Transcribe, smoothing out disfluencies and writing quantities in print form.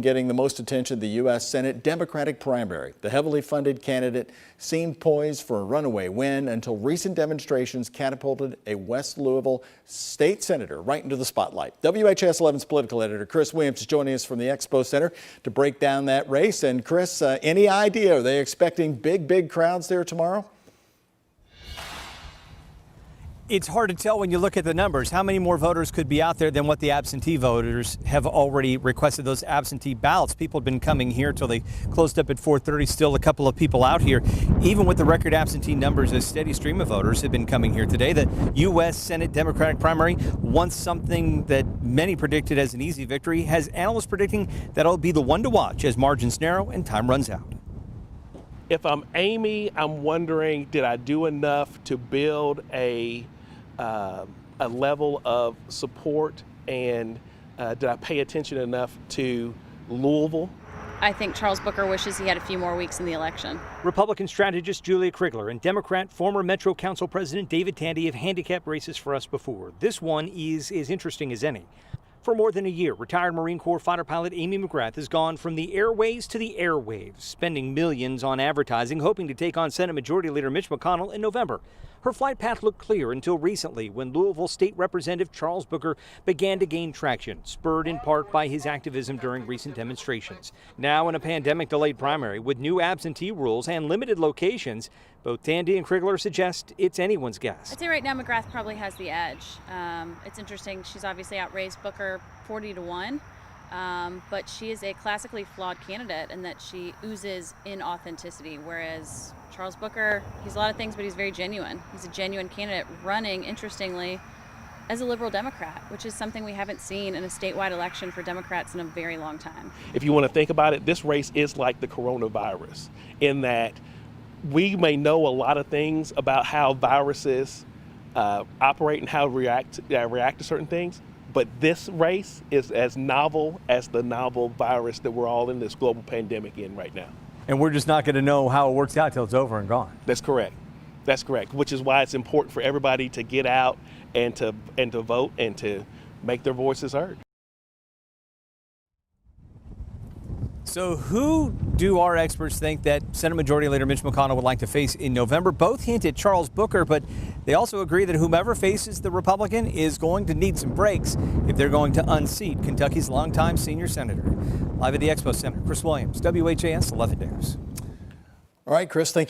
Getting the most attention, the U.S. Senate Democratic primary. The heavily funded candidate seemed poised for a runaway win until recent demonstrations catapulted a West Louisville state senator right into the spotlight. WHS 11's political editor Chris Williams is joining us from the Expo Center to break down that race. And Chris, any idea? Are they expecting big crowds there tomorrow? It's hard to tell when you look at the numbers. How many more voters could be out there than what the absentee voters have already requested those absentee ballots? People have been coming here till they closed up at 4:30. Still a couple of people out here. Even with the record absentee numbers, a steady stream of voters have been coming here today. The U.S. Senate Democratic primary, once something that many predicted as an easy victory, has analysts predicting that it'll be the one to watch as margins narrow and time runs out. If I'm Amy, I'm wondering, did I do enough to build a level of support, and did I pay attention enough to Louisville? I think Charles Booker wishes he had a few more weeks in the election. Republican strategist Julia Krigler and Democrat former Metro Council President David Tandy have handicapped races for us before. This one is as interesting as any. For more than a year, retired Marine Corps fighter pilot Amy McGrath has gone from the airways to the airwaves, spending millions on advertising, hoping to take on Senate Majority Leader Mitch McConnell in November. Her flight path looked clear until recently when Louisville State Representative Charles Booker began to gain traction, spurred in part by his activism during recent demonstrations. Now in a pandemic-delayed primary with new absentee rules and limited locations, both Tandy and Krigler suggest it's anyone's guess. I'd say right now McGrath probably has the edge. It's interesting, she's obviously outraised Booker 40-1, but she is a classically flawed candidate in that she oozes inauthenticity, whereas Charles Booker, he's a lot of things, but he's very genuine. He's a genuine candidate running, interestingly, as a liberal Democrat, which is something we haven't seen in a statewide election for Democrats in a very long time. If you want to think about it, this race is like the coronavirus in that we may know a lot of things about how viruses operate and how react to certain things, but this race is as novel as the novel virus that we're all in this global pandemic in right now. And we're just not going to know how it works out till it's over and gone. That's correct. That's correct, which is why it's important for everybody to get out and to vote and to make their voices heard. So who do our experts think that Senate Majority Leader Mitch McConnell would like to face in November? Both hint at Charles Booker, but they also agree that whomever faces the Republican is going to need some breaks if they're going to unseat Kentucky's longtime senior senator. Live at the Expo Center, Chris Williams, WHAS 11 News. All right, Chris, thank you.